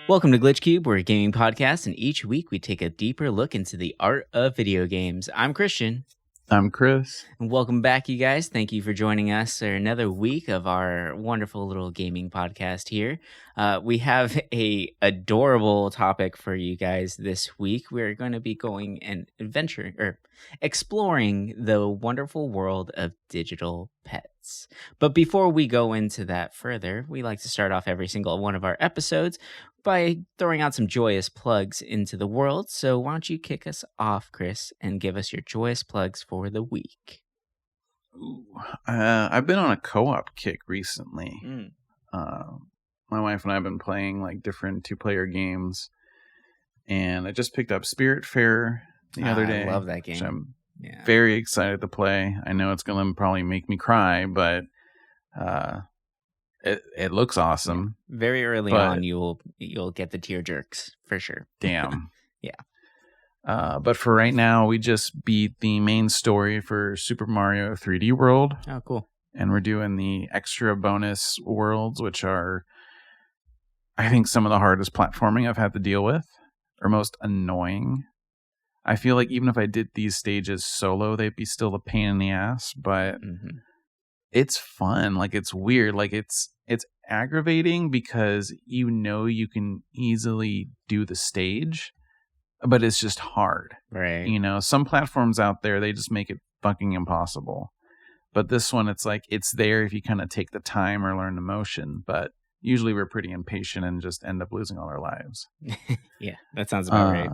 Welcome to Glitch Cube. We're a gaming podcast, and each week we take a deeper look into the art of video games. I'm Christian. I'm Chris. And welcome back, you guys. Thank you for joining us for another week of our wonderful little gaming podcast here. We have a adorable topic for you guys this week. We're going to be going and exploring the wonderful world of digital pets. But before we go into that further, we like to start off every single one of our episodes by throwing out some joyous plugs into the world. So why don't you kick us off, Chris, and give us your joyous plugs for the week? I've been on a co-op kick recently. My wife and I have been playing like different two-player games, and I just picked up Spiritfarer the other day. I love that game. Which I'm very excited to play. I know it's going to probably make me cry, but it looks awesome. Very early on, you'll get the tear jerks for sure. Damn. Yeah. But for right now, we just beat the main story for Super Mario 3D World. Oh, cool. And we're doing the extra bonus worlds, which are, I think, some of the hardest platforming I've had to deal with, or most annoying. I feel like even if I did these stages solo, they'd be still a pain in the ass, but it's fun. Like, it's weird. Like, it's aggravating because you know you can easily do the stage, but it's just hard. Right. You know, some platforms out there, they just make it fucking impossible. But this one, it's like, it's there if you kind of take the time or learn the motion. But usually we're pretty impatient and just end up losing all our lives. Yeah, that sounds about right.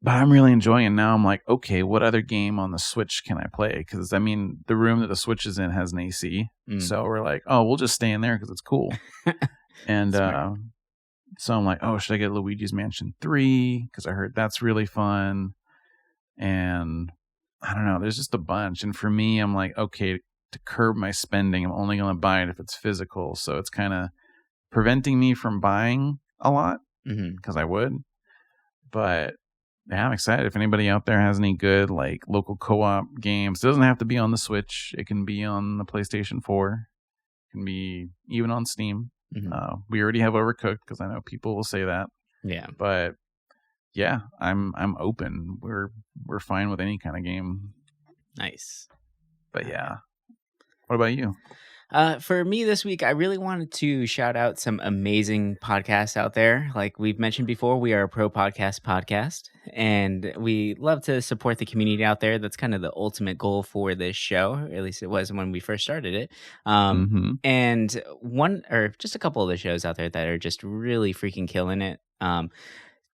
But I'm really enjoying it. Now I'm like, okay, what other game on the Switch can I play? Because, I mean, the room that the Switch is in has an AC. So we're like, oh, we'll just stay in there because it's cool. And so I'm like, oh, should I get Luigi's Mansion 3? Because I heard that's really fun. And I don't know, there's just a bunch. And for me, I'm like, okay, to curb my spending, I'm only going to buy it if it's physical. So it's kind of preventing me from buying a lot because I would. But yeah, I'm excited. If anybody out there has any good like local co-op games, it doesn't have to be on the Switch. It can be on the PlayStation 4. It can be even on Steam. We already have Overcooked because I know people will say that. Yeah. But yeah, I'm open. We're fine with any kind of game. Nice. But yeah. What about you? For me this week, I really wanted to shout out some amazing podcasts out there. Like we've mentioned before, we are a pro podcast, and we love to support the community out there. That's kind of the ultimate goal for this show, or at least it was when we first started it. And one or just a couple of the shows out there that are just really freaking killing it.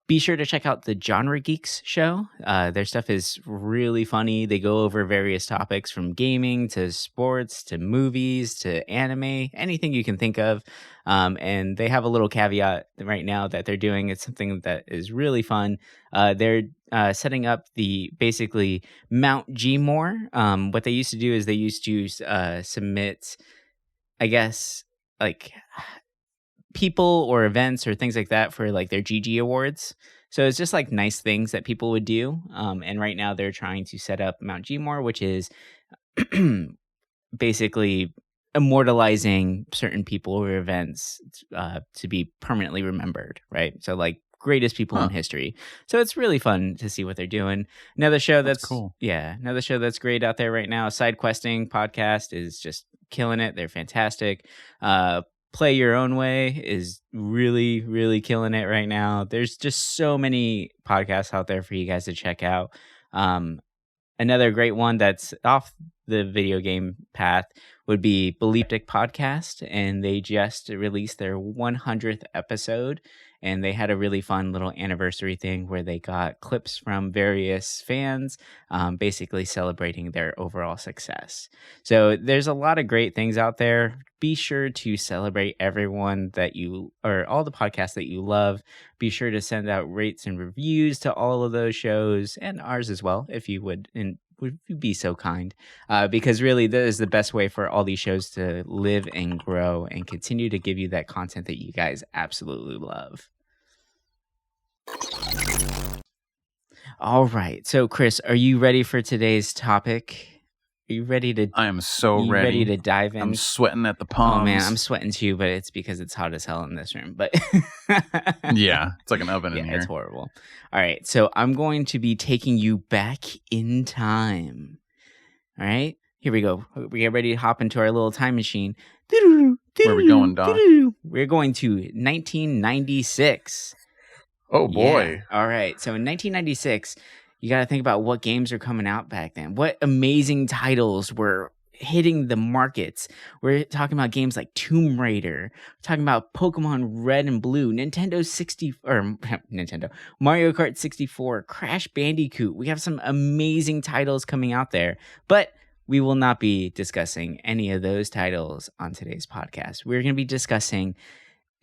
Be sure to check out the Genre Geeks show. Their stuff is really funny. They go over various topics from gaming to sports to movies to anime, anything you can think of. And they have a little caveat right now that they're doing. It's something that is really fun. They're setting up the basically Mount Gmore. What they used to do is they used to submit, I guess, like people or events or things like that for like their GG awards. So it's just like nice things that people would do. And right now they're trying to set up Mount Gmore, which is basically immortalizing certain people or events to be permanently remembered, right? So like greatest people in history. So it's really fun to see what they're doing. Another show that's cool. Yeah, another show that's great out there right now, Side Questing podcast, is just killing it. They're fantastic. Play Your Own Way is really, really killing it right now. There's just so many podcasts out there for you guys to check out. Another great one that's off the video game path would be Belieptic Podcast, and they just released their 100th episode, and they had a really fun little anniversary thing where they got clips from various fans, basically celebrating their overall success. So there's a lot of great things out there. Be sure to celebrate everyone that you, or all the podcasts that you love. Be sure to send out rates and reviews to all of those shows, and ours as well, if you would, and would you be so kind, because really that is the best way for all these shows to live and grow and continue to give you that content that you guys absolutely love. All right. So, Chris, are you ready for today's topic? Are you ready to? I am so you ready. ready to dive in? I'm sweating at the palms. Oh man, I'm sweating too, but it's because it's hot as hell in this room. But yeah, it's like an oven in here. It's horrible. All right, so I'm going to be taking you back in time. All right, here we go. We get ready to hop into our little time machine. Where are we going, Doc? We're going to 1996. Oh boy! Yeah. All right, so in 1996. You got to think about what games are coming out back then. What amazing titles were hitting the markets. We're talking about games like Tomb Raider. We're talking about Pokemon Red and Blue, Nintendo Mario Kart 64, Crash Bandicoot. We have some amazing titles coming out there, but we will not be discussing any of those titles on today's podcast. We're going to be discussing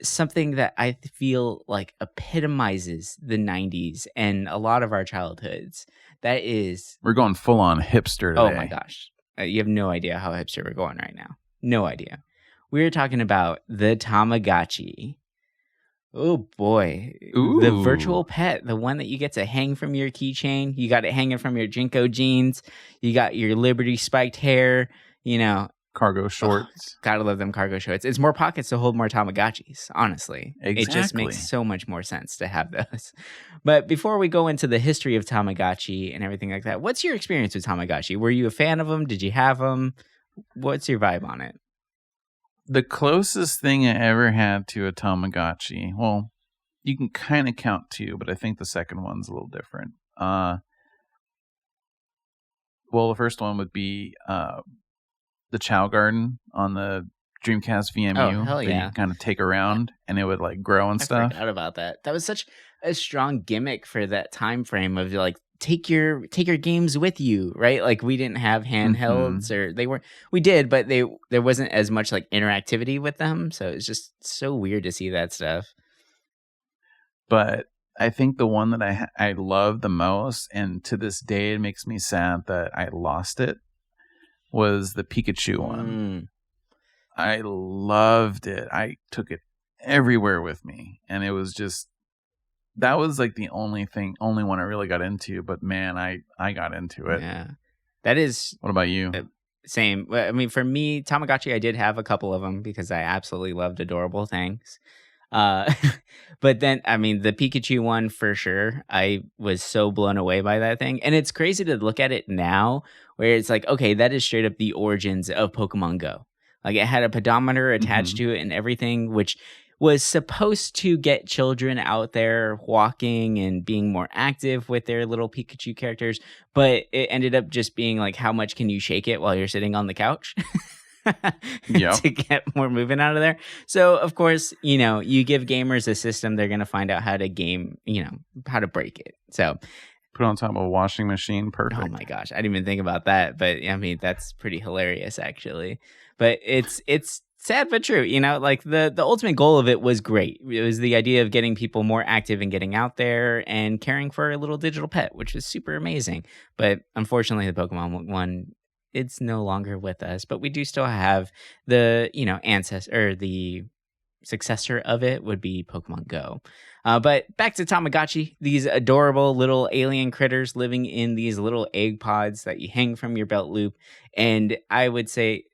something that I feel like epitomizes the 90s and a lot of our childhoods. That is... We're going full on hipster today. Oh my gosh. You have no idea how hipster we're going right now. No idea. We're talking about the Tamagotchi. Oh boy. Ooh. The virtual pet, the one that you get to hang from your keychain. You got it hanging from your Jinko jeans. You got your Liberty spiked hair, you know. Cargo shorts. Gotta love them cargo shorts. It's more pockets to hold more Tamagotchis, honestly. Exactly. It just makes so much more sense to have those. But before we go into the history of Tamagotchi and everything like that, what's your experience with Tamagotchi? Were you a fan of them? Did you have them? What's your vibe on it? The closest thing I ever had to a Tamagotchi, well, you can kind of count two, but I think the second one's a little different. Well, the first one would be... the Chow Garden on the Dreamcast VMU that you kind of take around and it would like grow and stuff. I forgot about that. That was such a strong gimmick for that time frame of like take your games with you, right? Like we didn't have handhelds or we did, but there wasn't as much like interactivity with them, so it's just so weird to see that stuff. But I think the one that I love the most, and to this day it makes me sad that I lost it, was the Pikachu one. I loved it. I took it everywhere with me. And it was just, that was like the only one I really got into. But man, I got into it. Yeah. That is... What about you? Same. I mean, for me, Tamagotchi, I did have a couple of them because I absolutely loved adorable things. But then, I mean, the Pikachu one for sure. I was so blown away by that thing. And it's crazy to look at it now where it's like, okay, that is straight up the origins of Pokemon Go. Like it had a pedometer attached to it and everything, which was supposed to get children out there walking and being more active with their little Pikachu characters. But it ended up just being like, how much can you shake it while you're sitting on the couch? To get more movement out of there. So of course, you know, you give gamers a system, they're going to find out how to game, you know, how to break it. So put it on top of a washing machine. Perfect. Oh my gosh. I didn't even think about that, but I mean, that's pretty hilarious actually. But it's sad but true, you know, like the ultimate goal of it was great. It was the idea of getting people more active and getting out there and caring for a little digital pet, which was super amazing. But unfortunately, the Pokemon one, it's no longer with us, but we do still have the, you know, the successor of it would be Pokemon Go. But back to Tamagotchi, these adorable little alien critters living in these little egg pods that you hang from your belt loop. And I would say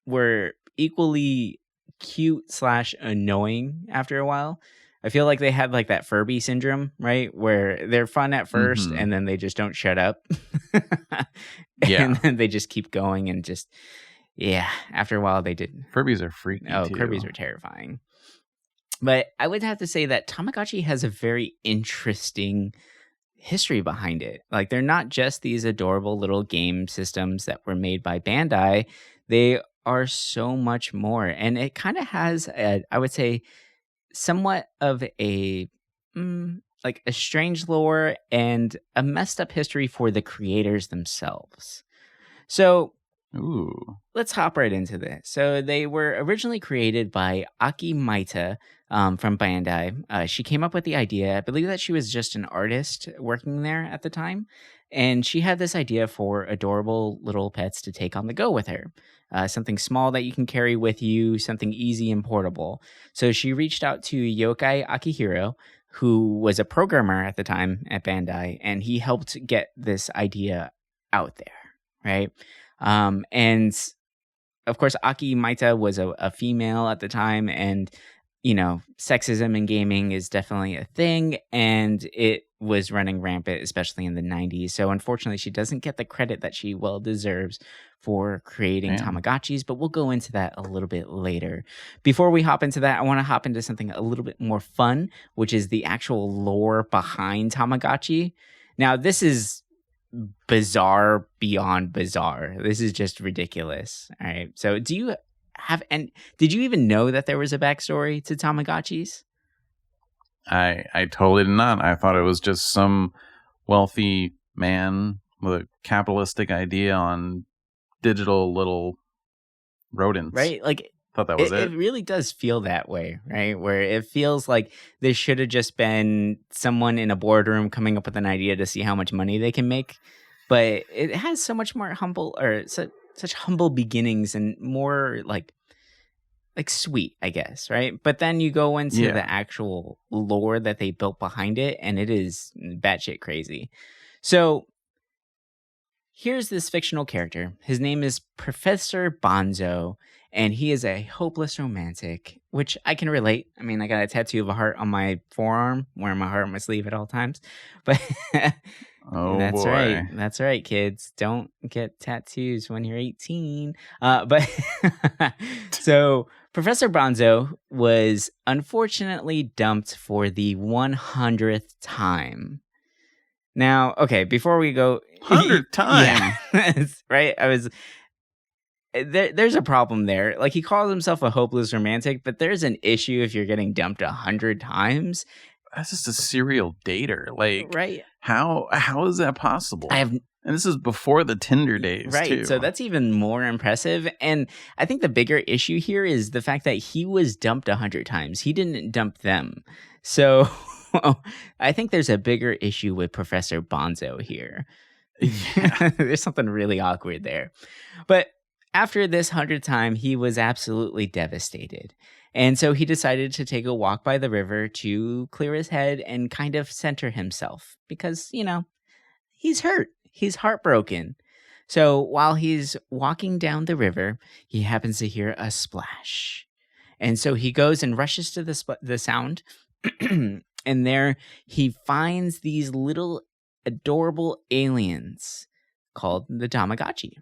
were equally cute / annoying after a while. I feel like they had like that Furby syndrome, right? Where they're fun at first and then they just don't shut up. And then they just keep going and just, after a while they did. Furbies are freaky too. Kirby's are terrifying. But I would have to say that Tamagotchi has a very interesting history behind it. Like they're not just these adorable little game systems that were made by Bandai. They are so much more. And it kind of has, I would say, somewhat of a like a strange lore and a messed up history for the creators themselves. So let's hop right into this. So they were originally created by Aki Maita from Bandai. She came up with the idea. I believe that she was just an artist working there at the time. And she had this idea for adorable little pets to take on the go with her. Something small that you can carry with you, something easy and portable. So she reached out to Yokai Akihiro, who was a programmer at the time at Bandai, and he helped get this idea out there, right? And of course, Aki Maita was a female at the time, and sexism in gaming is definitely a thing, and it was running rampant, especially in the 90s. So unfortunately, she doesn't get the credit that she well deserves for creating Tamagotchis, but we'll go into that a little bit later. Before we hop into that, I want to hop into something a little bit more fun, which is the actual lore behind Tamagotchi. Now, this is bizarre beyond bizarre. This is just ridiculous. All right. So did you even know that there was a backstory to Tamagotchis? I totally did not. I thought it was just some wealthy man with a capitalistic idea on digital little rodents. Right? Like, thought that was it. It really does feel that way, right? Where it feels like this should have just been someone in a boardroom coming up with an idea to see how much money they can make. But it has so much more humble, or such humble beginnings, and more like sweet, I guess, right? But then you go into the actual lore that they built behind it, and it is batshit crazy. So here's this fictional character. His name is Professor Bonzo, and he is a hopeless romantic, which I can relate. I mean, I got a tattoo of a heart on my forearm, wearing my heart on my sleeve at all times. But that's boy. right. That's right, kids. Don't get tattoos when you're 18. But so Professor Bonzo was unfortunately dumped for the 100th time. Now, okay, before we go... 100th time? Yeah, right? There's a problem there. Like, he calls himself a hopeless romantic, but there's an issue if you're getting dumped 100 times. That's just a serial dater. Like, right? How is that possible? And this is before the Tinder days, right? Too. So that's even more impressive. And I think the bigger issue here is the fact that he was dumped 100 times. He didn't dump them. So I think there's a bigger issue with Professor Bonzo here. Yeah. There's something really awkward there. But after this 100th time, he was absolutely devastated. And so he decided to take a walk by the river to clear his head and kind of center himself because, he's hurt. He's heartbroken. So while he's walking down the river, he happens to hear a splash. And so he goes and rushes to the sound. And there he finds these little adorable aliens called the Tamagotchi.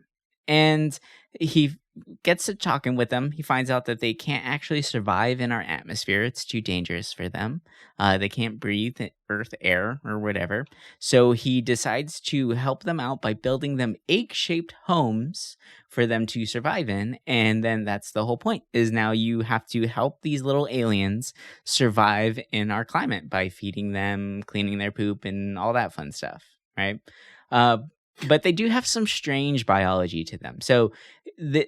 And he gets to talking with them. He finds out that they can't actually survive in our atmosphere. It's too dangerous for them. They can't breathe earth air or whatever. So he decides to help them out by building them egg-shaped homes for them to survive in. And then that's the whole point, is now you have to help these little aliens survive in our climate by feeding them, cleaning their poop, and all that fun stuff, right? But they do have some strange biology to them. So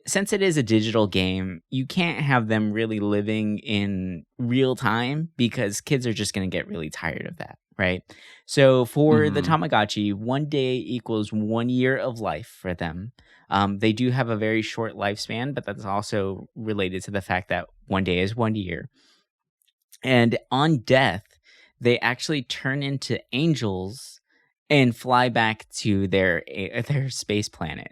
since it is a digital game, you can't have them really living in real time because kids are just going to get really tired of that, right? So for the Tamagotchi, 1 day equals 1 year of life for them. They do have a very short lifespan, but that's also related to the fact that 1 day is 1 year. And on death, they actually turn into angels and fly back to their space planet,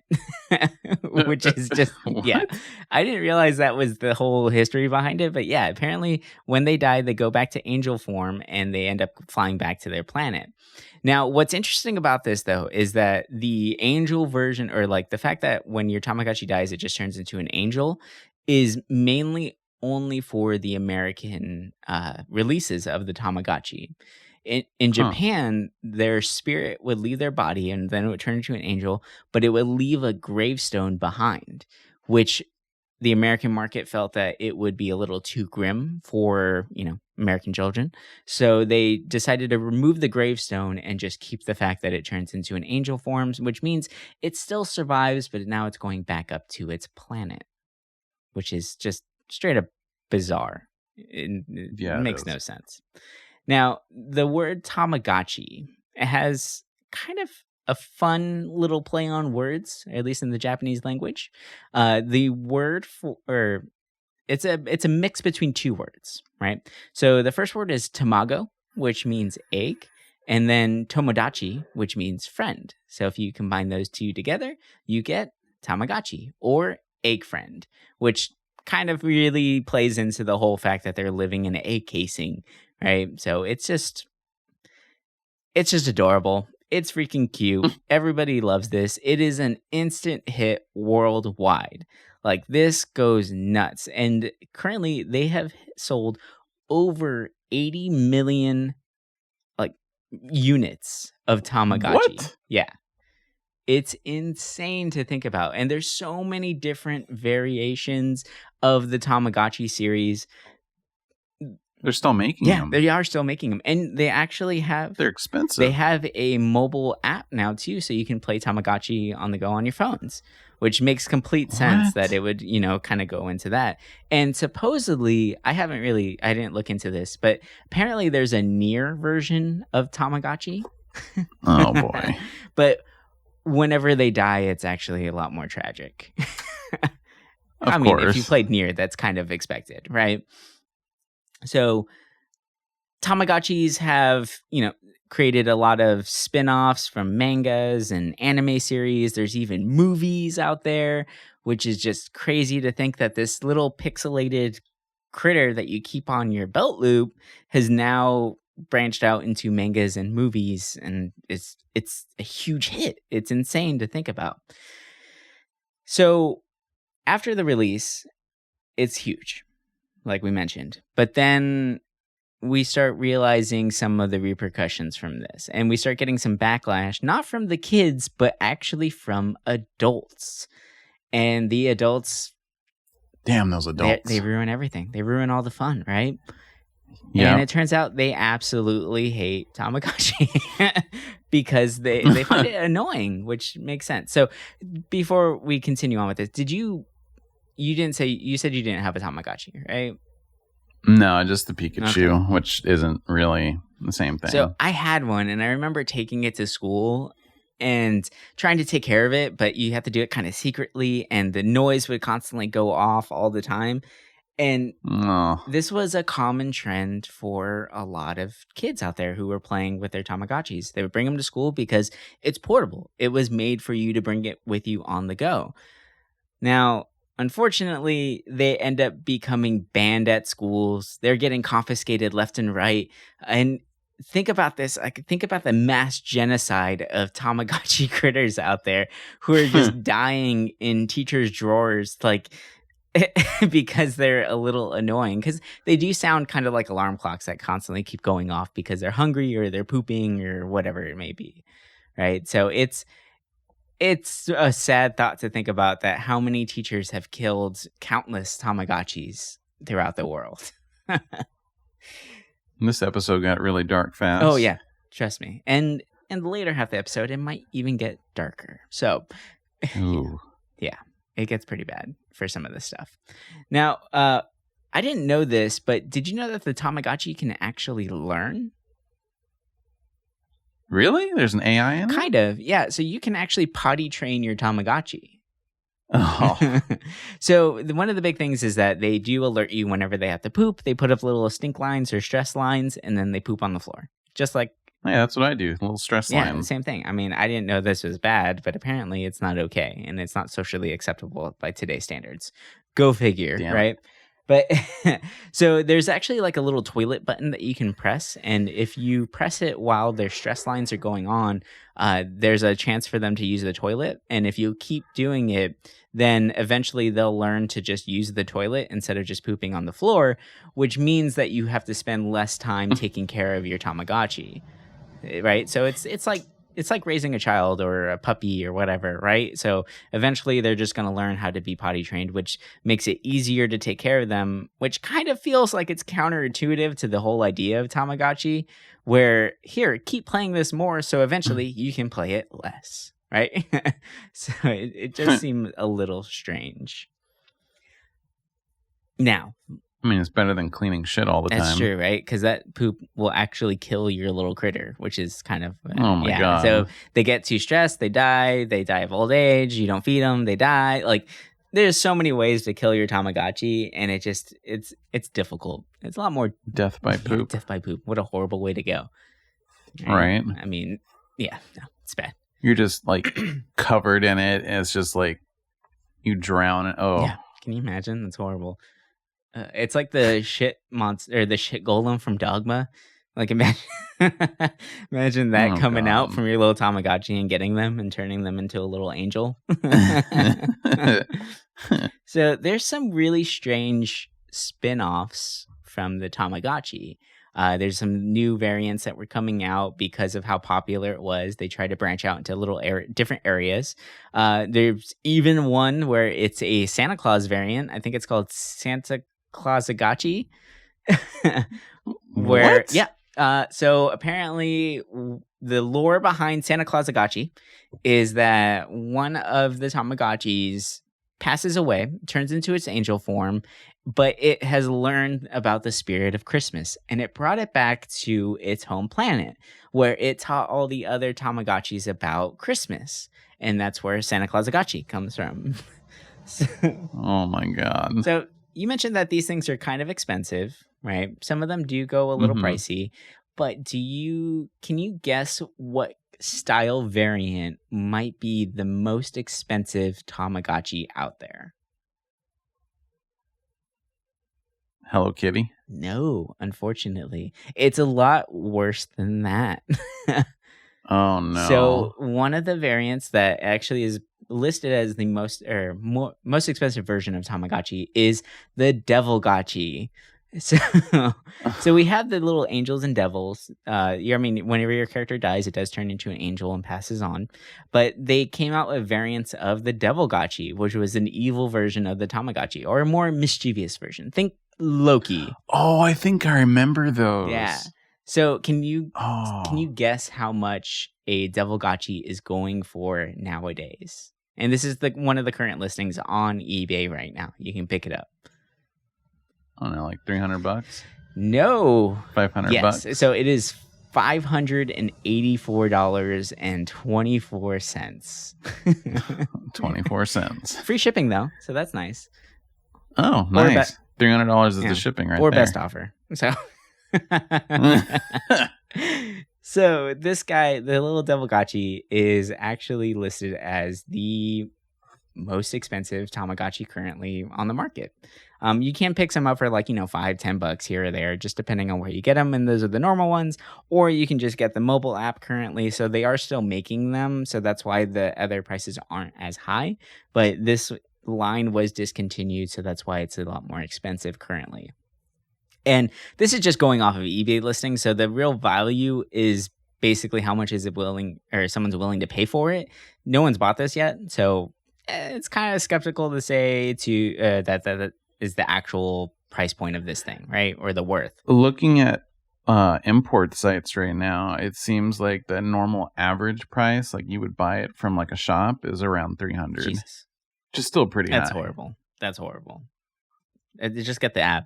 which is just, yeah. I didn't realize that was the whole history behind it, but yeah, apparently when they die, they go back to angel form and they end up flying back to their planet. Now, what's interesting about this, though, is that the angel version, or like the fact that when your Tamagotchi dies, it just turns into an angel, is mainly only for the American releases of the Tamagotchi. In Japan, their spirit would leave their body and then it would turn into an angel, but it would leave a gravestone behind, which the American market felt that it would be a little too grim for, American children. So they decided to remove the gravestone and just keep the fact that it turns into an angel form, which means it still survives, but now it's going back up to its planet, which is just straight up bizarre. It makes no sense. Now, the word Tamagotchi has kind of a fun little play on words, at least in the Japanese language. The word it's a mix between two words, right? So the first word is tamago, which means egg, and then tomodachi, which means friend. So if you combine those two together, you get Tamagotchi or egg friend, which kind of really plays into the whole fact that they're living in an egg casing, right? So it's just adorable. It's freaking cute. Everybody loves this. It is an instant hit worldwide. Like, this goes nuts. And currently they have sold over 80 million like units of Tamagotchi. What? Yeah. It's insane to think about. And there's so many different variations of the Tamagotchi series. They're still making them. Yeah, they are still making them. And they actually have... They're expensive. They have a mobile app now, too, so you can play Tamagotchi on the go on your phones, which makes complete sense that it would, kind of go into that. And supposedly, I didn't look into this, but apparently there's a near version of Tamagotchi. Oh, boy. But whenever they die, it's actually a lot more tragic. Of course. If you played near, that's kind of expected, right? So Tamagotchis have, created a lot of spin-offs from mangas and anime series. There's even movies out there, which is just crazy to think that this little pixelated critter that you keep on your belt loop has now branched out into mangas and movies, and it's a huge hit. It's insane to think about. So after the release, it's huge, like we mentioned. But then we start realizing some of the repercussions from this, and we start getting some backlash, not from the kids, but actually from adults. And the adults, damn, those adults, they ruin everything. They ruin all the fun, right? Yeah. And it turns out they absolutely hate Tamagotchi because they find it annoying, which makes sense. So before we continue on with this, you said you didn't have a Tamagotchi, right? No, just the Pikachu, which isn't really the same thing. So I had one, and I remember taking it to school and trying to take care of it, but you have to do it kind of secretly, and the noise would constantly go off all the time. And this was a common trend for a lot of kids out there who were playing with their Tamagotchis. They would bring them to school because it's portable. It was made for you to bring it with you on the go. Now, unfortunately, they end up becoming banned at schools. They're getting confiscated left and right. And think about this. Think about the mass genocide of Tamagotchi critters out there who are just dying in teachers' drawers, because they're a little annoying, because they do sound kind of like alarm clocks that constantly keep going off because they're hungry or they're pooping or whatever it may be, right? So it's a sad thought to think about that how many teachers have killed countless Tamagotchis throughout the world. This episode got really dark fast. Oh yeah, trust me. And in the later half of the episode, it might even get darker. So yeah, it gets pretty bad for some of this stuff. Now, I didn't know this, but did you know that the Tamagotchi can actually learn? Really? There's an AI in it? Kind of, yeah. So you can actually potty train your Tamagotchi. Oh. So one of the big things is that they do alert you whenever they have to poop. They put up little stink lines or stress lines, and then they poop on the floor. Just like... Yeah, that's what I do. A little stress line. Yeah, same thing. I mean, I didn't know this was bad, but apparently it's not okay, and it's not socially acceptable by today's standards. Go figure, right? But so there's actually like a little toilet button that you can press, and if you press it while their stress lines are going on, there's a chance for them to use the toilet. And if you keep doing it, then eventually they'll learn to just use the toilet instead of just pooping on the floor, which means that you have to spend less time taking care of your Tamagotchi, right? So it's like raising a child or a puppy or whatever, right? So eventually they're just going to learn how to be potty trained, which makes it easier to take care of them, which kind of feels like it's counterintuitive to the whole idea of Tamagotchi, where here, keep playing this more so eventually you can play it less, right? So it just seemed a little strange. Now, I mean, it's better than cleaning shit all the time. That's true, right? Because that poop will actually kill your little critter, which is kind of... oh, my God. So they get too stressed, they die of old age, you don't feed them, they die. Like, there's so many ways to kill your Tamagotchi, and it's difficult. It's a lot more... Death by poop. Death by poop. What a horrible way to go. Right? I mean, yeah, no, it's bad. You're just, like, covered in it, and it's just, like, You drown it. Oh. Yeah. Can you imagine? That's horrible. It's like the shit monster or the shit golem from Dogma. Like imagine, imagine that coming out from your little Tamagotchi and getting them and turning them into a little angel. So there's some really strange spin-offs from the Tamagotchi. There's some new variants that were coming out because of how popular it was. They tried to branch out into little different areas. There's even one where it's a Santa Claus variant. I think it's called Santa Clausagotchi. Where, what? Yeah. So apparently the lore behind Santa Clausagotchi is that one of the Tamagotchis passes away, turns into its angel form, but it has learned about the spirit of Christmas, and it brought it back to its home planet, where it taught all the other Tamagotchis about Christmas, and that's where Santa Clausagotchi comes from. Oh my god. So you mentioned that these things are kind of expensive, right? Some of them do go a little pricey, but can you guess what style variant might be the most expensive Tamagotchi out there? Hello Kitty? No, unfortunately. It's a lot worse than that. Oh no. So one of the variants that actually is listed as the most expensive version of Tamagotchi is the Devilgotchi. So we have the little angels and devils. Whenever your character dies, it does turn into an angel and passes on. But they came out with variants of the Devilgotchi, which was an evil version of the Tamagotchi, or a more mischievous version. Think Loki. Oh, I think I remember those. Yeah. So can you guess how much a Devilgotchi is going for nowadays? And this is one of the current listings on eBay right now. You can pick it up. I don't know, like $300? No. $500? Yes. So it is $584.24. 24 cents. Free shipping though, so that's nice. Oh, nice. $300 is the shipping right there. Or best offer. So So this guy, the little Devilgotchi, is actually listed as the most expensive Tamagotchi currently on the market. You can pick some up for like, $5-10 here or there, just depending on where you get them. And those are the normal ones, or you can just get the mobile app currently. So they are still making them. So that's why the other prices aren't as high. But this line was discontinued. So that's why it's a lot more expensive currently. And this is just going off of eBay listings. So the real value is basically how much is it someone's willing to pay for it. No one's bought this yet. So it's kind of skeptical to say that is the actual price point of this thing, right? Or the worth. Looking at import sites right now, it seems like the normal average price, like you would buy it from like a shop, is around $300. Jesus. Which is still pretty high. That's horrible. Just get the app.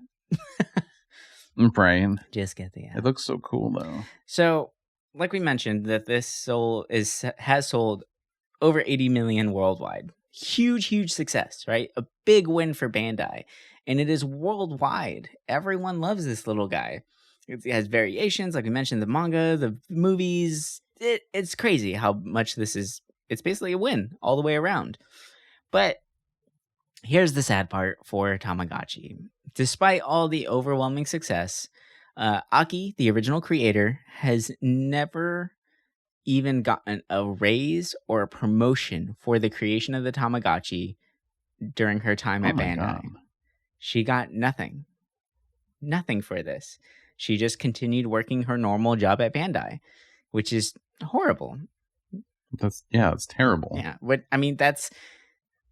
Right. Just get the app. It looks so cool though. So, like we mentioned, that this has sold over 80 million worldwide. Huge success, right? A big win for Bandai. And it is worldwide. Everyone loves this little guy. It has variations, like we mentioned, the manga, the movies. It's crazy how much this is. It's basically a win all the way around. But here's the sad part for Tamagotchi. Despite all the overwhelming success, Aki, the original creator, has never even gotten a raise or a promotion for the creation of the Tamagotchi during her time at Bandai. God. She got nothing for this. She just continued working her normal job at Bandai, which is horrible. It's terrible. Yeah.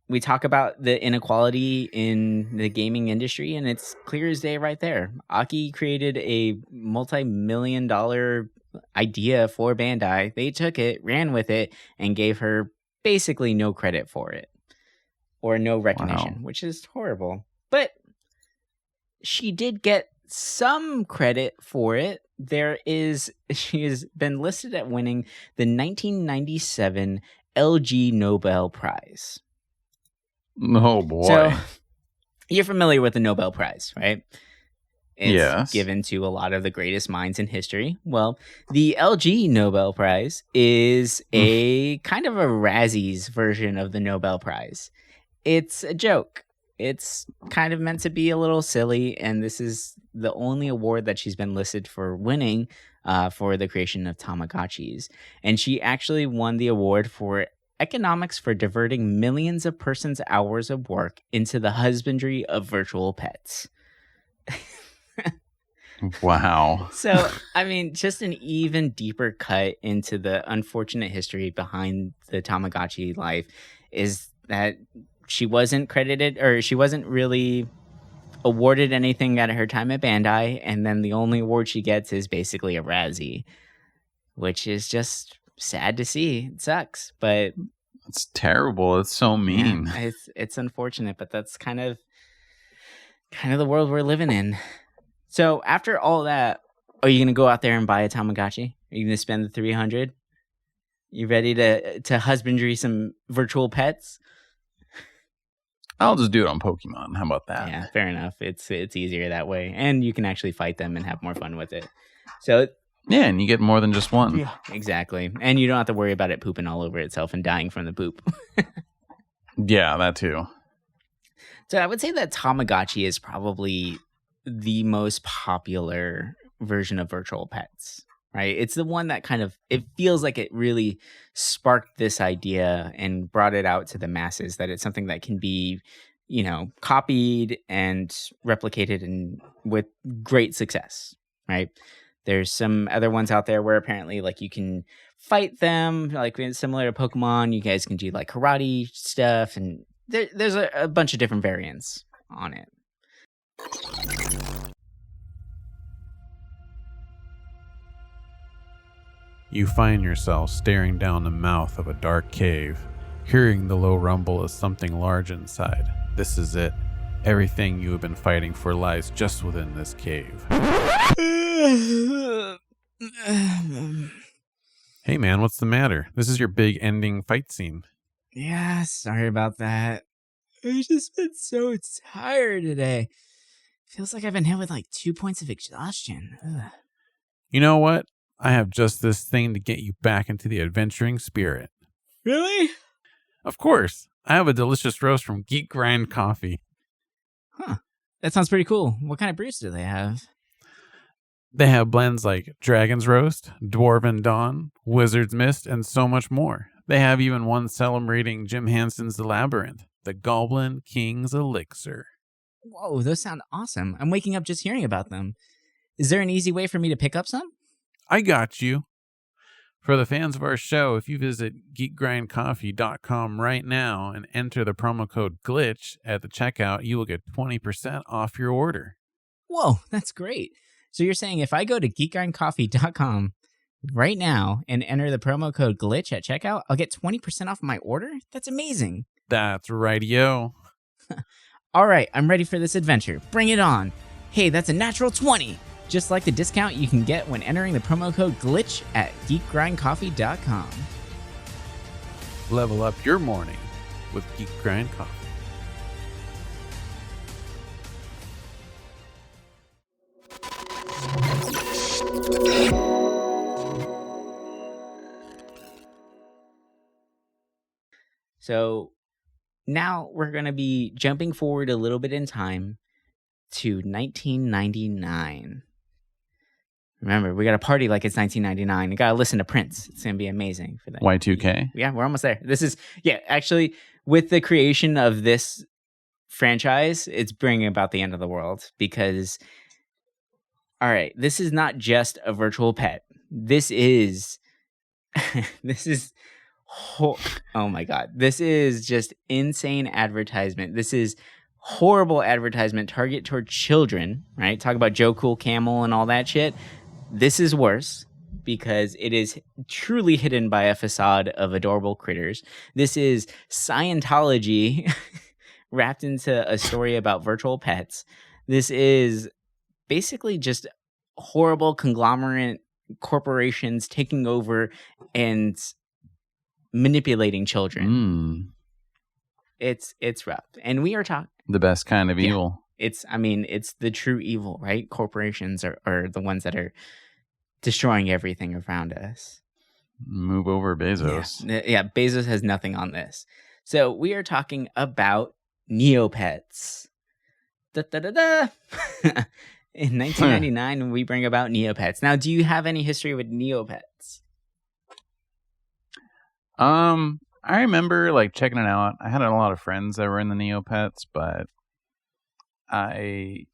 We talk about the inequality in the gaming industry, and it's clear as day right there. Aki created a multi-million-dollar idea for Bandai. They took it, ran with it, and gave her basically no credit for it or no recognition, which is horrible. But she did get some credit for it. She has been listed at winning the 1997 LG Nobel Prize. Oh boy. So you're familiar with the Nobel Prize, right? It's given to a lot of the greatest minds in history. Well, the LG Nobel Prize is a kind of a Razzies version of the Nobel Prize. It's a joke. It's kind of meant to be a little silly, and this is the only award that she's been listed for winning for the creation of Tamagotchis. And she actually won the award for economics for diverting millions of persons' hours of work into the husbandry of virtual pets. Wow. So, I mean, just an even deeper cut into the unfortunate history behind the Tamagotchi life is that she wasn't credited, or she wasn't really awarded anything at her time at Bandai, and then the only award she gets is basically a Razzie, which is just sad to see. It sucks, but it's terrible. It's so mean. Yeah, it's unfortunate, but that's kind of the world we're living in. So after all that, are you gonna go out there and buy a Tamagotchi? Are you gonna spend the $300? You ready to husbandry some virtual pets? I'll just do it on Pokemon. How about that? Yeah, fair enough. It's easier that way, and you can actually fight them and have more fun with it. So yeah, and you get more than just one. Yeah, exactly, and you don't have to worry about it pooping all over itself and dying from the poop. Yeah, that too. So I would say that Tamagotchi is probably the most popular version of virtual pets, right? It's the one that it feels like it really sparked this idea and brought it out to the masses, that it's something that can be, copied and replicated and with great success, right? There's some other ones out there where apparently like you can fight them, like similar to Pokemon. You guys can do like karate stuff, and there's a bunch of different variants on it. You find yourself staring down the mouth of a dark cave, hearing the low rumble of something large inside. This is it. Everything you have been fighting for lies just within this cave. Hey man, what's the matter? This is your big ending fight scene. Yeah, sorry about that. I've just been so tired today. Feels like I've been hit with like 2 points of exhaustion. Ugh. You know what? I have just this thing to get you back into the adventuring spirit. Really? Of course. I have a delicious roast from Geek Grind Coffee. Huh. That sounds pretty cool. What kind of brews do they have? They have blends like Dragon's Roast, Dwarven Dawn, Wizard's Mist, and so much more. They have even one celebrating Jim Henson's The Labyrinth, the Goblin King's Elixir. Whoa, those sound awesome. I'm waking up just hearing about them. Is there an easy way for me to pick up some? I got you. For the fans of our show, if you visit geekgrindcoffee.com right now and enter the promo code GLITCH at the checkout, you will get 20% off your order. Whoa, that's great. So you're saying if I go to geekgrindcoffee.com right now and enter the promo code GLITCH at checkout, I'll get 20% off my order? That's amazing. That's right, yo. All right, I'm ready for this adventure. Bring it on. Hey, that's a natural 20. Just like the discount you can get when entering the promo code GLITCH at geekgrindcoffee.com. Level up your morning with Geek Grind Coffee. So now we're going to be jumping forward a little bit in time to 1999. Remember, we got to party like it's 1999. You got to listen to Prince. It's going to be amazing for that. Y2K? Yeah, we're almost there. Actually, with the creation of this franchise, it's bringing about the end of the world because, all right, this is not just a virtual pet. This is, oh my God. This is just insane advertisement. This is horrible advertisement target toward children, right? Talk about Joe Cool Camel and all that shit. This is worse because it is truly hidden by a facade of adorable critters. This is Scientology wrapped into a story about virtual pets. This is basically just horrible conglomerate corporations taking over and manipulating children. It's rough. And we are talking the best kind of evil. It's the true evil, right? Corporations are the ones that are destroying everything around us. Move over Bezos. Yeah, Bezos has nothing on this. So we are talking about Neopets. Da, da, da, da. In 1999, we bring about Neopets. Now, do you have any history with Neopets? I remember like checking it out. I had a lot of friends that were in the Neopets, but I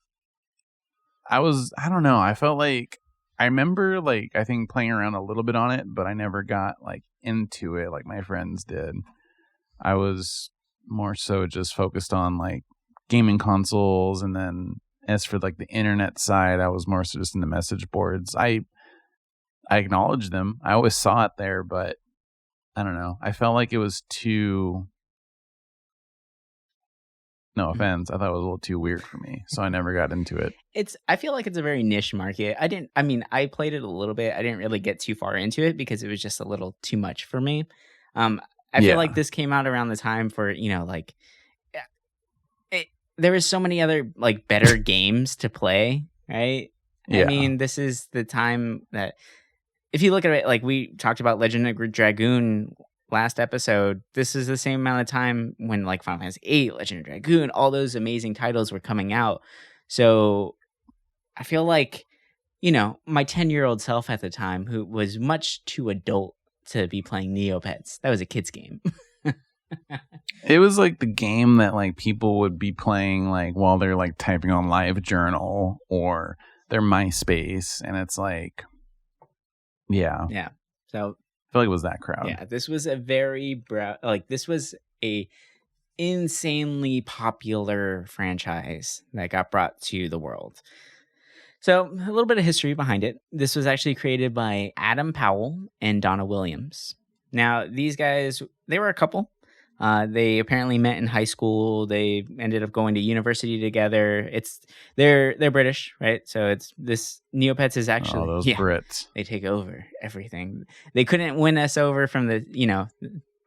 don't know. I felt like I remember like I think playing around a little bit on it, but I never got like into it like my friends did. I was more so just focused on like gaming consoles, and then as for like the internet side, I was more so just in the message boards. I acknowledged them. I always saw it there, but I don't know. I felt like it was too. No offense, I thought it was a little too weird for me, so I never got into it. I feel like it's a very niche market. I played it a little bit. I didn't really get too far into it because it was just a little too much for me. I feel like this came out around the time for, like, there was so many other like better games to play, right? Yeah. I mean, this is the time that, if you look at it, like we talked about Legend of Dragoon last episode, this is the same amount of time when like Final Fantasy VIII, Legend of Dragoon, all those amazing titles were coming out. So I feel like, my 10-year-old self at the time, who was much too adult to be playing Neopets, that was a kid's game. It was like the game that like people would be playing like while they're like typing on LiveJournal or their MySpace, and it's like, yeah. So I feel like it was that crowd. Yeah, this was a very this was a insanely popular franchise that got brought to the world. So a little bit of history behind it. This was actually created by Adam Powell and Donna Williams. Now, these guys, they were a couple. They apparently met in high school. They ended up going to university together. They're British, right? So it's this Neopets is actually those Brits. They take over everything. They couldn't win us over from the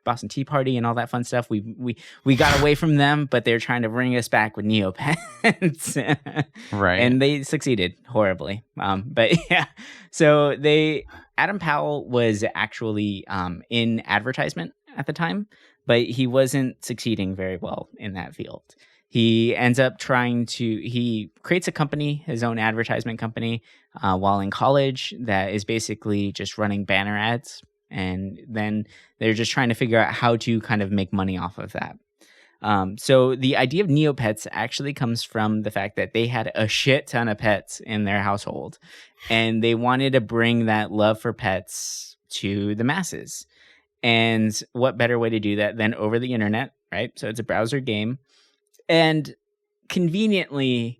Boston Tea Party and all that fun stuff. We got away from them, but they're trying to bring us back with Neopets. Right. And they succeeded horribly. But yeah, so Adam Powell was actually in advertisement at the time, but he wasn't succeeding very well in that field. He ends up he creates a company, his own advertisement company, while in college that is basically just running banner ads. And then they're just trying to figure out how to kind of make money off of that. So the idea of Neopets actually comes from the fact that they had a shit ton of pets in their household, and they wanted to bring that love for pets to the masses. And what better way to do that than over the internet, right? So it's a browser game. And conveniently,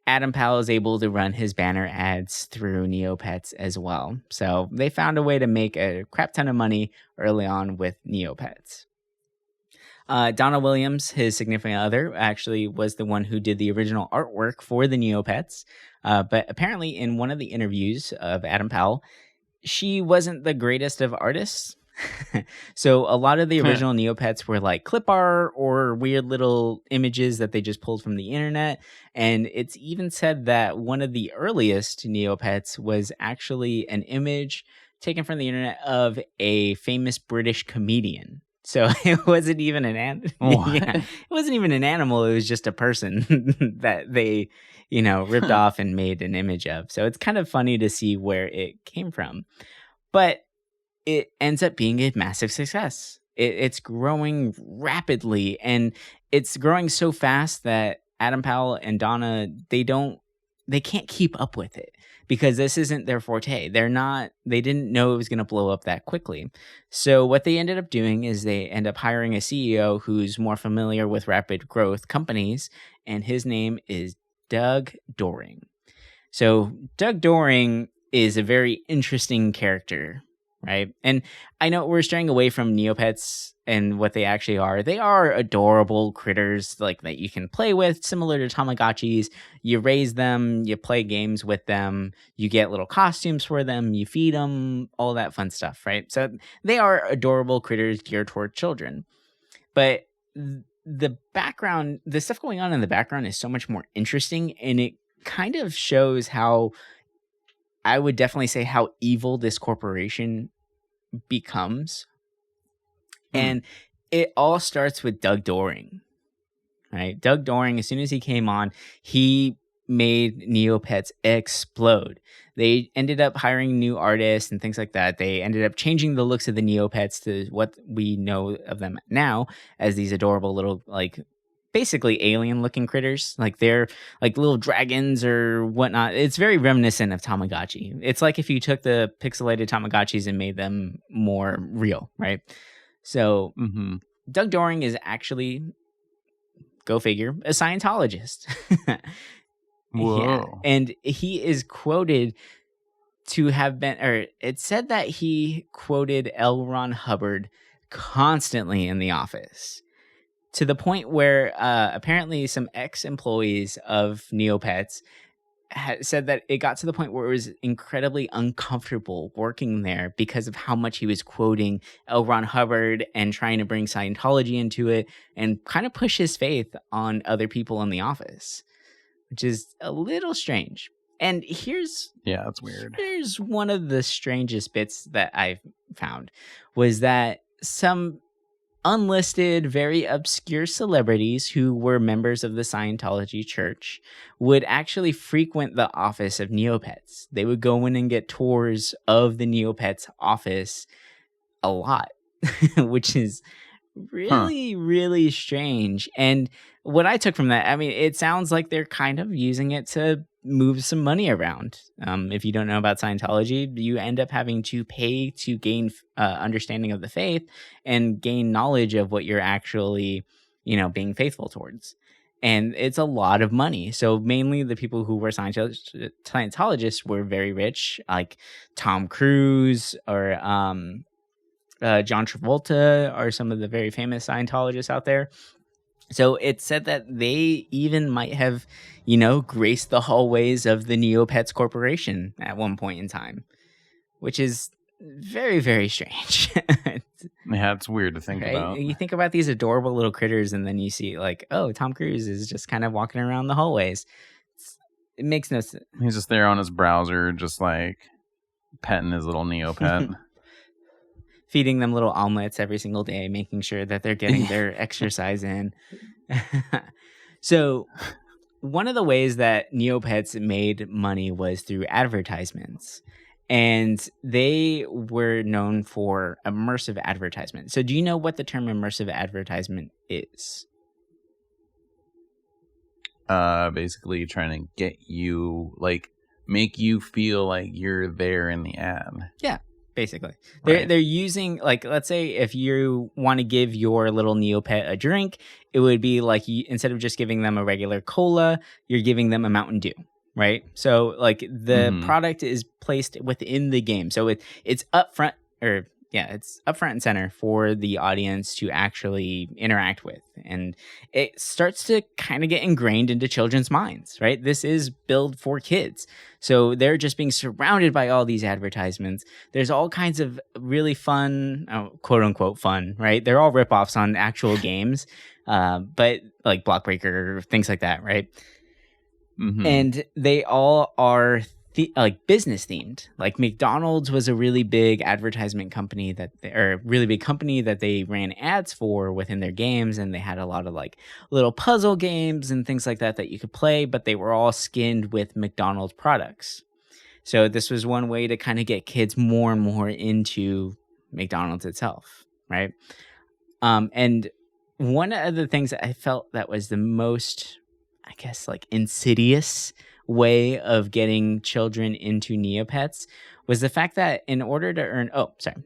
Adam Powell is able to run his banner ads through Neopets as well. So they found a way to make a crap ton of money early on with Neopets. Donna Williams, his significant other, actually was the one who did the original artwork for the Neopets. But apparently in one of the interviews of Adam Powell, she wasn't the greatest of artists. So a lot of the original Neopets were like clip art or weird little images that they just pulled from the internet. And it's even said that one of the earliest Neopets was actually an image taken from the internet of a famous British comedian. So it wasn't even an animal. Yeah, it wasn't even an animal. It was just a person that they, ripped off and made an image of. So it's kind of funny to see where it came from. But it ends up being a massive success. It's growing rapidly, and it's growing so fast that Adam Powell and Donna, they can't keep up with it because this isn't their forte. They didn't know it was going to blow up that quickly. So what they ended up doing is they end up hiring a CEO who's more familiar with rapid growth companies, and his name is Doug Doring. So Doug Doring is a very interesting character, right? And I know we're straying away from Neopets and what they actually are. They are adorable critters like that you can play with, similar to Tamagotchis. You raise them, you play games with them, you get little costumes for them, you feed them, all that fun stuff, right? So they are adorable critters geared toward children. But the stuff going on in the background is so much more interesting, and it kind of shows how, I would definitely say, how evil this corporation becomes. And it all starts with Doug Doring, right? Doug Doring, as soon as he came on, he made Neopets explode. They ended up hiring new artists and things like that. They ended up changing the looks of the Neopets to what we know of them now as these adorable little, like, basically alien looking critters. Like, they're like little dragons or whatnot. It's very reminiscent of Tamagotchi. It's like if you took the pixelated Tamagotchis and made them more real, right? So Doug Doring is actually, go figure, a Scientologist. Whoa. Yeah. And he is quoted to have been, or it said that he quoted L. Ron Hubbard constantly in the office, to the point where apparently some ex-employees of Neopets said that it got to the point where it was incredibly uncomfortable working there because of how much he was quoting L. Ron Hubbard and trying to bring Scientology into it and kind of push his faith on other people in the office, which is a little strange. And that's weird. Here's one of the strangest bits that I found, was that some unlisted, very obscure celebrities who were members of the Scientology church would actually frequent the office of Neopets. They would go in and get tours of the Neopets office a lot, which is really, really strange. And what I took from that, I mean, it sounds like they're kind of using it to move some money around. If you don't know about Scientology, you end up having to pay to gain understanding of the faith and gain knowledge of what you're actually, being faithful towards. And it's a lot of money. So mainly the people who were Scientologists were very rich, like Tom Cruise or John Travolta are some of the very famous Scientologists out there. So it said that they even might have, graced the hallways of the Neopets Corporation at one point in time, which is very, very strange. Yeah, it's weird to think about. You think about these adorable little critters, and then you see like, oh, Tom Cruise is just kind of walking around the hallways. It makes no sense. He's just there on his browser, just like petting his little Neopet. Feeding them little omelets every single day, making sure that they're getting their exercise in. So one of the ways that Neopets made money was through advertisements. And they were known for immersive advertisement. So do you know what the term immersive advertisement is? Basically trying to get you, like, make you feel like you're there in the ad. Yeah. Basically, Right. They're using, like, let's say if you want to give your little Neopet a drink, it would be like, instead of just giving them a regular cola, you're giving them a Mountain Dew, right? So like the product is placed within the game, so it's up front, it's up front and center for the audience to actually interact with. And it starts to kind of get ingrained into children's minds, right? This is built for kids. So they're just being surrounded by all these advertisements. There's all kinds of really fun, quote unquote fun, right? They're all ripoffs on actual games, but like Blockbreaker, things like that, right? And they all are like business themed. Like McDonald's was a really big advertisement company really big company that they ran ads for within their games, and they had a lot of like little puzzle games and things like that you could play, but they were all skinned with McDonald's products. So this was one way to kind of get kids more and more into McDonald's itself, right? And one of the things that I felt that was the most, I guess, like insidious way of getting children into Neopets was the fact that in order to earn,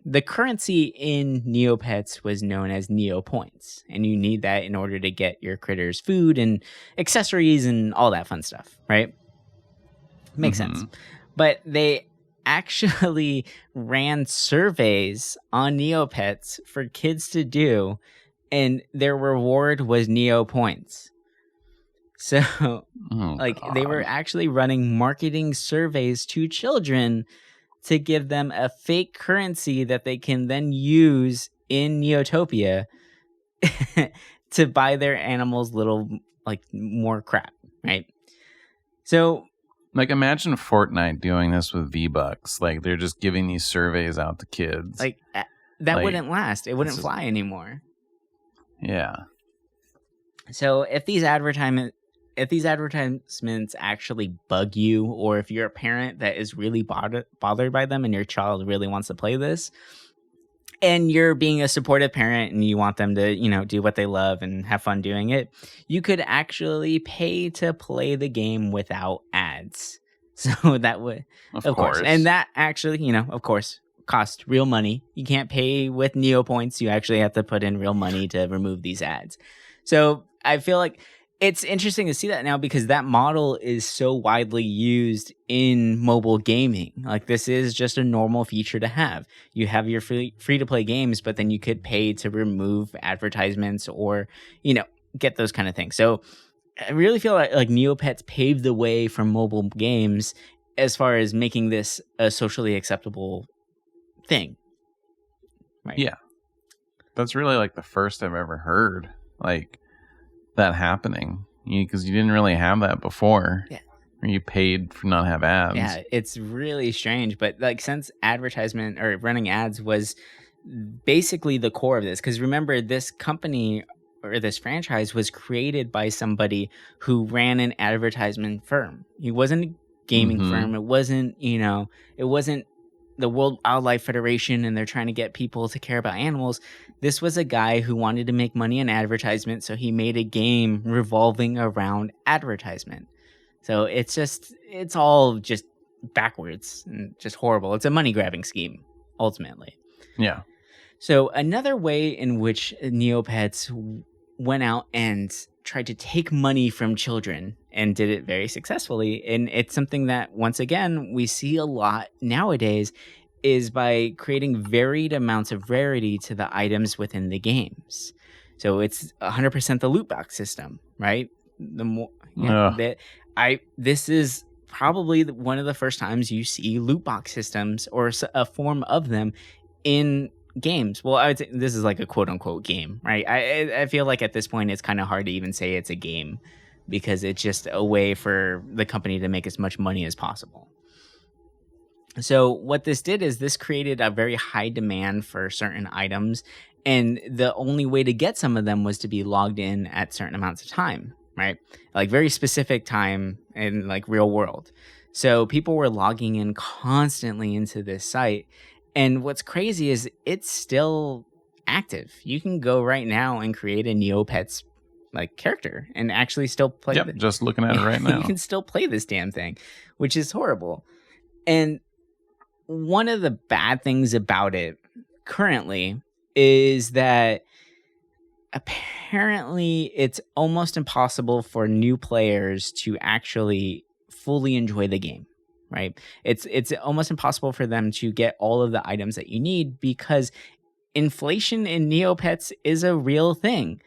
the currency in Neopets was known as Neo Points, and you need that in order to get your critters food and accessories and all that fun stuff, right? Makes sense. But they actually ran surveys on Neopets for kids to do, and their reward was Neo Points. So, they were actually running marketing surveys to children to give them a fake currency that they can then use in Neotopia to buy their animals little, like, more crap, right? So, like, imagine Fortnite doing this with V-Bucks. Like, they're just giving these surveys out to kids. Like, that wouldn't last. It wouldn't fly anymore. Yeah. So if these advertisements actually bug you, or if you're a parent that is really bothered by them and your child really wants to play this, and you're being a supportive parent and you want them to, do what they love and have fun doing it, you could actually pay to play the game without ads. So that would, of course. And that actually, of course, cost real money. You can't pay with Neopoints. You actually have to put in real money to remove these ads. So I feel like it's interesting to see that now, because that model is so widely used in mobile gaming. Like, this is just a normal feature to have. You have your free to play games, but then you could pay to remove advertisements or, get those kind of things. So I really feel like Neopets paved the way for mobile games as far as making this a socially acceptable thing. Right. Yeah. That's really like the first I've ever heard like that happening, because you didn't really have that before. Yeah. Or you paid for not have ads. Yeah, it's really strange. But like, since advertisement or running ads was basically the core of this, because remember, this company or this franchise was created by somebody who ran an advertisement firm. He wasn't a gaming firm. It wasn't, it wasn't the World Wildlife Federation and they're trying to get people to care about animals. This was a guy who wanted to make money in advertisement, so he made a game revolving around advertisement. So it's all just backwards and just horrible. It's a money grabbing scheme, ultimately. Yeah. So another way in which Neopets went out and tried to take money from children and did it very successfully, and it's something that, once again, we see a lot nowadays, is by creating varied amounts of rarity to the items within the games. So it's 100% the loot box system, right? The more this is probably one of the first times you see loot box systems or a form of them in games. Well, I would say this is like a quote unquote game, right? I feel like at this point it's kind of hard to even say it's a game, because it's just a way for the company to make as much money as possible. So what this did is this created a very high demand for certain items, and the only way to get some of them was to be logged in at certain amounts of time, right? Like very specific time in like real world. So people were logging in constantly into this site. And what's crazy is it's still active. You can go right now and create a Neopets like character and actually still play. Yep, just looking at it right now. You can still play this damn thing, which is horrible. And one of the bad things about it currently is that apparently it's almost impossible for new players to actually fully enjoy the game, right? It's almost impossible for them to get all of the items that you need, because inflation in Neopets is a real thing.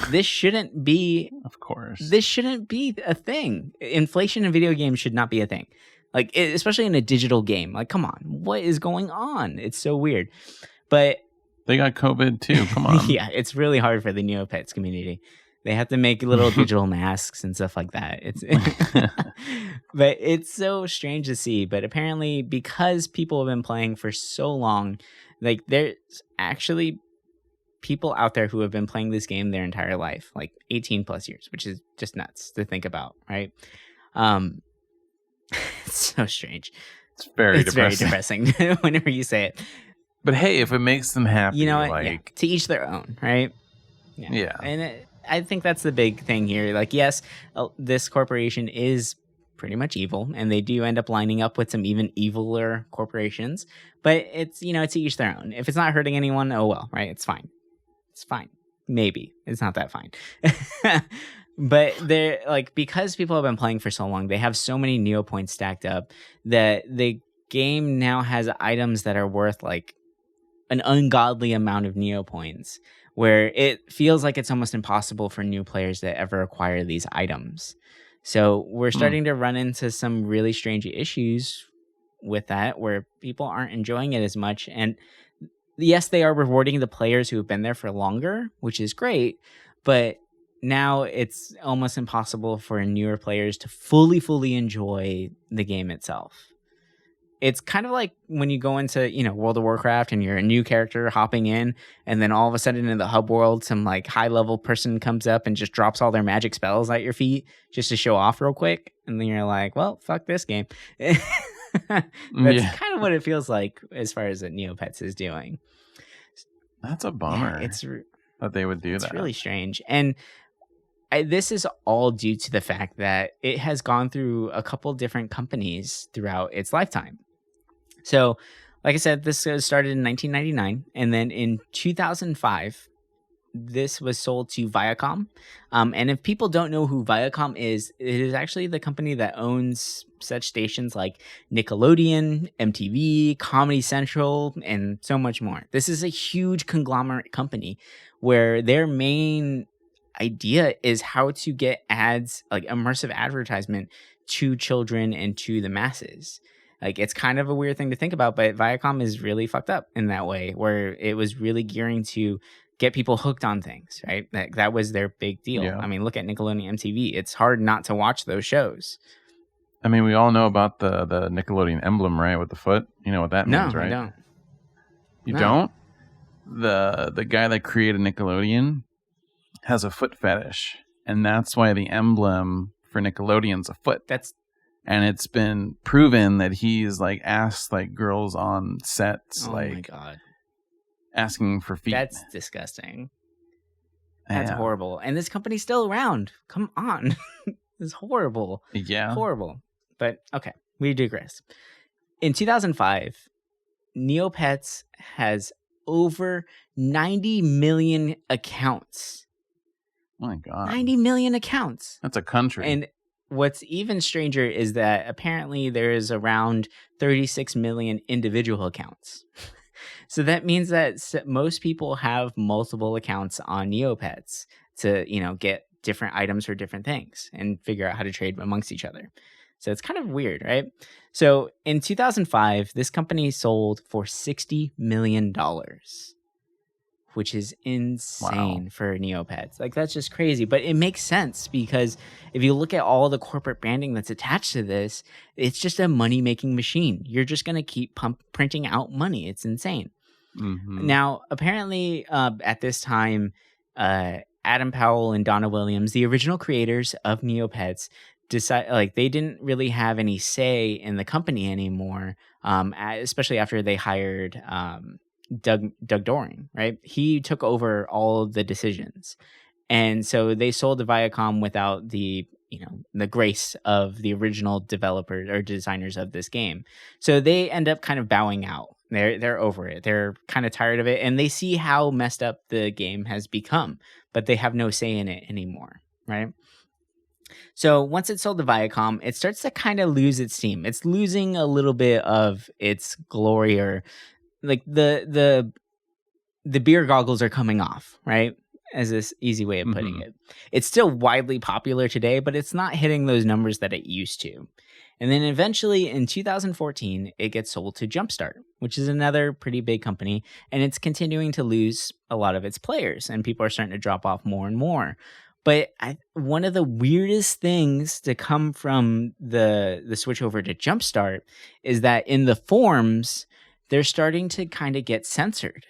This shouldn't be, of course, this shouldn't be a thing. Inflation in video games should not be a thing. Like, especially in a digital game. Like, come on, what is going on? It's so weird. But they got COVID too. Come on. Yeah, it's really hard for the Neopets community. They have to make little digital masks and stuff like that. But it's so strange to see. But apparently, because people have been playing for so long, like, there's actually people out there who have been playing this game their entire life, like 18 plus years, which is just nuts to think about, right? It's so strange. It's very depressing whenever you say it. But hey, if it makes them happy, to each their own, right? Yeah. And I think that's the big thing here. Like, yes, this corporation is pretty much evil, and they do end up lining up with some even eviler corporations. But it's, it's each their own. If it's not hurting anyone, oh well, right? It's fine. It's fine. Maybe it's not that fine. But they're like, because people have been playing for so long, they have so many Neopoints stacked up that the game now has items that are worth like an ungodly amount of Neopoints, where it feels like it's almost impossible for new players to ever acquire these items. So we're starting to run into some really strange issues with that, where people aren't enjoying it as much. And yes, they are rewarding the players who have been there for longer, which is great, but now it's almost impossible for newer players to fully enjoy the game itself. it's kind of like when you go into, World of Warcraft and you're a new character hopping in, and then all of a sudden in the hub world, some like high level person comes up and just drops all their magic spells at your feet just to show off real quick. And then you're like, well, fuck this game. That's kind of what it feels like as far as what Neopets is doing. That's a bummer. It's that they would do that. It's really strange. And this is all due to the fact that it has gone through a couple different companies throughout its lifetime. So, like I said, this started in 1999, and then in 2005, this was sold to Viacom. And if people don't know who Viacom is, it is actually the company that owns such stations like Nickelodeon, MTV, Comedy Central, and so much more. This is a huge conglomerate company where their main idea is how to get ads, like immersive advertisement, to children and to the masses. Like, it's kind of a weird thing to think about, but Viacom is really fucked up in that way, where it was really gearing to get people hooked on things, right? That was their big deal. Yeah. I mean, look at Nickelodeon, MTV. It's hard not to watch those shows. I mean, we all know about the Nickelodeon emblem, right? With the foot. You know what that means, right? No, I don't. You don't? The guy that created Nickelodeon has a foot fetish, and that's why the emblem for Nickelodeon's a foot. And it's been proven that he's like asked like girls on sets, my God, asking for feet. That's disgusting. That's horrible. And this company's still around. Come on. It's horrible. Yeah. Horrible. But okay, we digress. In 2005, Neopets has over 90 million accounts. Oh my God. 90 million accounts. That's a country. And what's even stranger is that apparently there is around 36 million individual accounts. So that means that most people have multiple accounts on Neopets to, get different items for different things and figure out how to trade amongst each other. So it's kind of weird, right? So in 2005, this company sold for $60 million, which is insane for Neopets. Like, that's just crazy. But it makes sense because if you look at all the corporate branding that's attached to this, it's just a money-making machine. You're just going to keep printing out money. It's insane. Mm-hmm. Now, apparently, at this time, Adam Powell and Donna Williams, the original creators of Neopets, they didn't really have any say in the company anymore, especially after they hired Doug Doring, right? He took over all of the decisions. And so they sold to Viacom without the grace of the original developers or designers of this game. So they end up kind of bowing out. They're over it. They're kind of tired of it, and they see how messed up the game has become, but they have no say in it anymore, right? So once it's sold to Viacom, it starts to kind of lose its steam. It's losing a little bit of its glory, or like the beer goggles are coming off, right? As this easy way of putting it. It's still widely popular today, but it's not hitting those numbers that it used to. And then eventually in 2014, it gets sold to Jumpstart, which is another pretty big company, and it's continuing to lose a lot of its players, and people are starting to drop off more and more. But one of the weirdest things to come from the switch over to Jumpstart is that in the forums, they're starting to kind of get censored,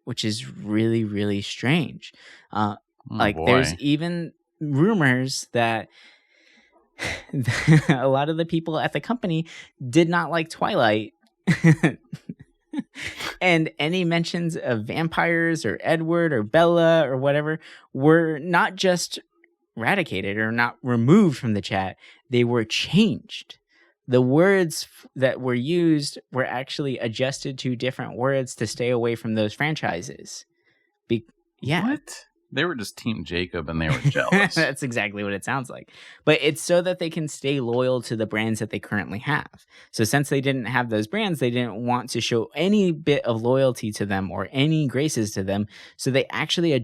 which is really, really strange. There's even rumors that a lot of the people at the company did not like Twilight. And any mentions of vampires or Edward or Bella or whatever were not just eradicated or not removed from the chat, they were changed. The words that were used were actually adjusted to different words to stay away from those franchises. What? They were just Team Jacob and they were jealous. That's exactly what it sounds like. But it's so that they can stay loyal to the brands that they currently have. So since they didn't have those brands, they didn't want to show any bit of loyalty to them or any graces to them. So they actually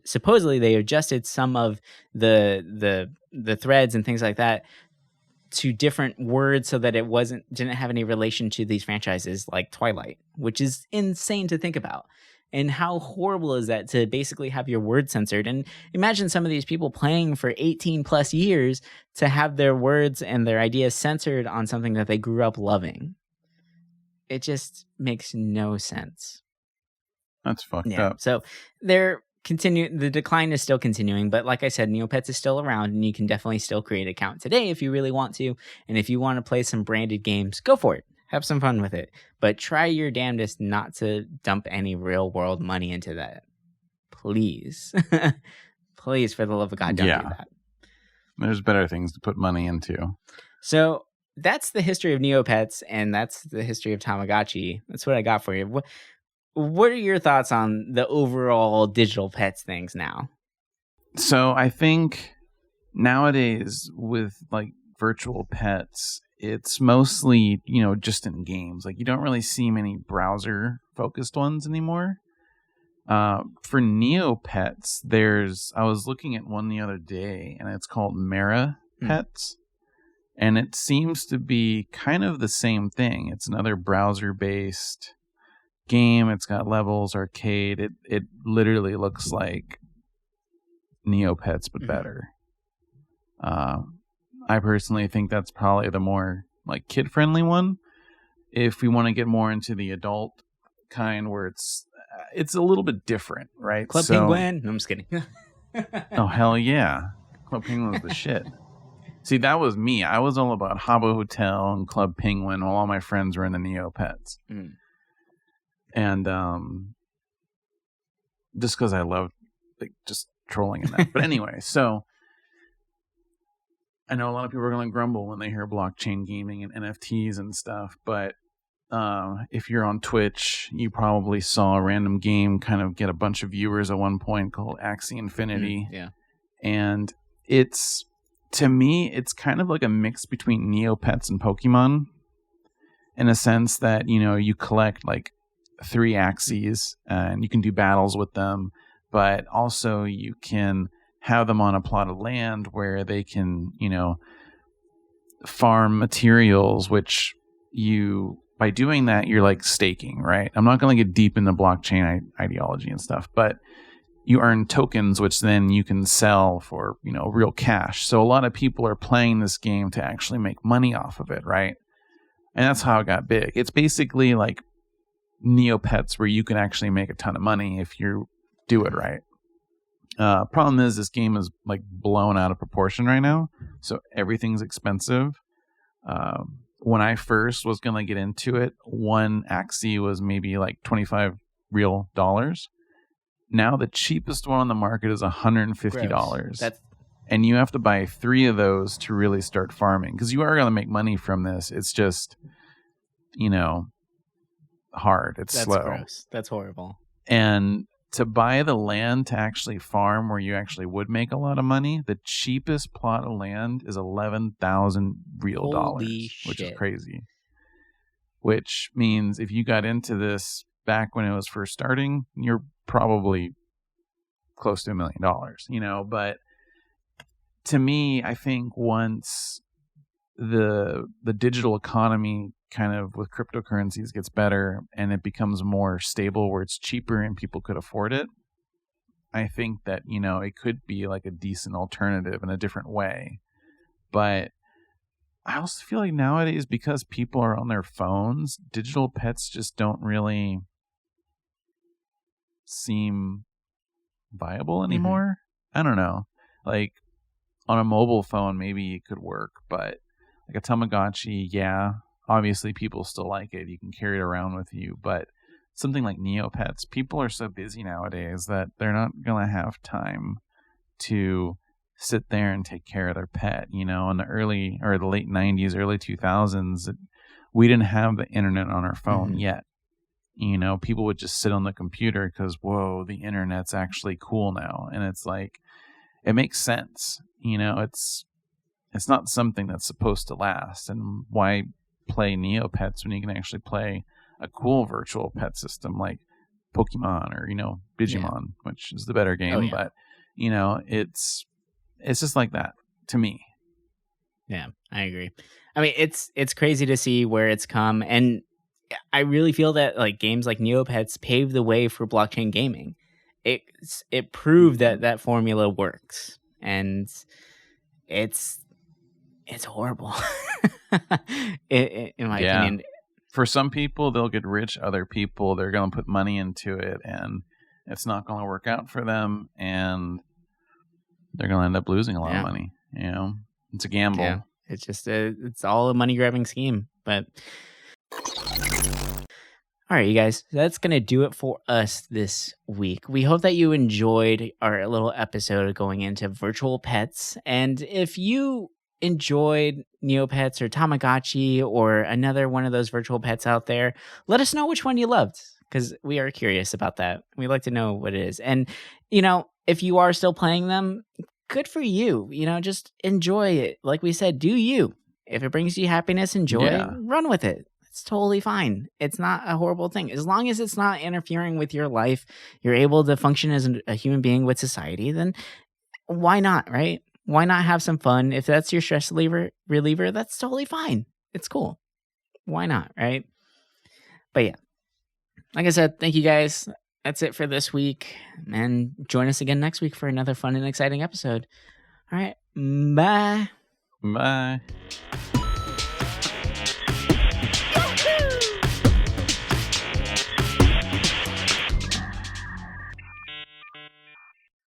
supposedly they adjusted some of the threads and things like that to different words so that it didn't have any relation to these franchises like Twilight, which is insane to think about. And how horrible is that to basically have your words censored? And imagine some of these people playing for 18 plus years to have their words and their ideas censored on something that they grew up loving. It just makes no sense. That's fucked up. So the decline is still continuing, but like I said, Neopets is still around, and you can definitely still create an account today if you really want to. And if you want to play some branded games, go for it. Have some fun with it. But try your damnedest not to dump any real world money into that. Please. Please, for the love of God, don't do that. There's better things to put money into. So that's the history of Neopets, and that's the history of Tamagotchi. That's what I got for you. What are your thoughts on the overall digital pets things now? So I think nowadays with like virtual pets, it's mostly, just in games. Like you don't really see many browser focused ones anymore. For Neopets, I was looking at one the other day, and it's called Mara Pets. And it seems to be kind of the same thing. It's another browser-based game. It's got levels, arcade. It literally looks like Neopets, but better. I personally think that's probably the more like kid-friendly one. If we want to get more into the adult kind, where it's a little bit different, right? Club Penguin. No, I'm just kidding. Oh hell yeah, Club Penguin was the shit. See, that was me. I was all about Habbo Hotel and Club Penguin while all my friends were in the Neopets. And just because I loved just trolling in that. But anyway, so I know a lot of people are going to grumble when they hear blockchain gaming and NFTs and stuff, but if you're on Twitch, you probably saw a random game kind of get a bunch of viewers at one point called Axie Infinity. And to me, it's kind of like a mix between Neopets and Pokemon in a sense that, you collect like 3 Axies and you can do battles with them, but also you can have them on a plot of land where they can, farm materials, which by doing that, you're like staking, right? I'm not going to get deep into blockchain ideology and stuff, but you earn tokens, which then you can sell for, real cash. So a lot of people are playing this game to actually make money off of it, right? And that's how it got big. It's basically like Neopets where you can actually make a ton of money if you do it right. Problem is this game is like blown out of proportion right now. So everything's expensive. When I first was going to get into it, one Axie was maybe like $25 real dollars. Now the cheapest one on the market is $150. And you have to buy 3 of those to really start farming, because you are going to make money from this. It's just, hard. That's slow. Gross. That's horrible. And to buy the land to actually farm where you actually would make a lot of money, the cheapest plot of land is 11,000 real dollars, which is crazy. Which means if you got into this back when it was first starting, you're probably close to $1 million, but to me, I think once the digital economy kind of with cryptocurrencies gets better and it becomes more stable where it's cheaper and people could afford it, I think that, it could be like a decent alternative in a different way. But I also feel like nowadays, because people are on their phones, digital pets just don't really seem viable anymore. I don't know. Like on a mobile phone, maybe it could work, but like a Tamagotchi, yeah, obviously people still like it. You can carry it around with you, but something like Neopets, people are so busy nowadays that they're not going to have time to sit there and take care of their pet. In the late 90s, early 2000s, we didn't have the internet on our phone yet. People would just sit on the computer because, whoa, the internet's actually cool now. And it's like, it makes sense. It's not something that's supposed to last. And why play Neopets when you can actually play a cool virtual pet system like Pokemon or, Digimon, which is the better game. But, it's just like that to me. Yeah, I agree. I mean, it's crazy to see where it's come. And I really feel that like games like Neopets paved the way for blockchain gaming. It proved that formula works, and it's horrible in my opinion. for some people, they'll get rich. Other people, they're going to put money into it, and it's not going to work out for them, and they're going to end up losing a lot of money. You know, it's a gamble. Yeah. It's just it's all a money grabbing scheme. But all right, you guys, that's going to do it for us this week. We hope that you enjoyed our little episode going into virtual pets. And if you enjoyed Neopets or Tamagotchi or another one of those virtual pets out there, let us know which one you loved, because we are curious about that. We'd like to know what it is. And, you know, if you are still playing them, good for you. You know, just enjoy it. Like we said, do you. If it brings you happiness and joy, run with it. It's totally fine. It's not a horrible thing. As long as it's not interfering with your life, you're able to function as a human being with society, then why not, right? Why not have some fun? If that's your stress reliever, that's totally fine. It's cool. Why not, right? But yeah, like I said, thank you guys. That's it for this week. And join us again next week for another fun and exciting episode. All right. Bye. Bye.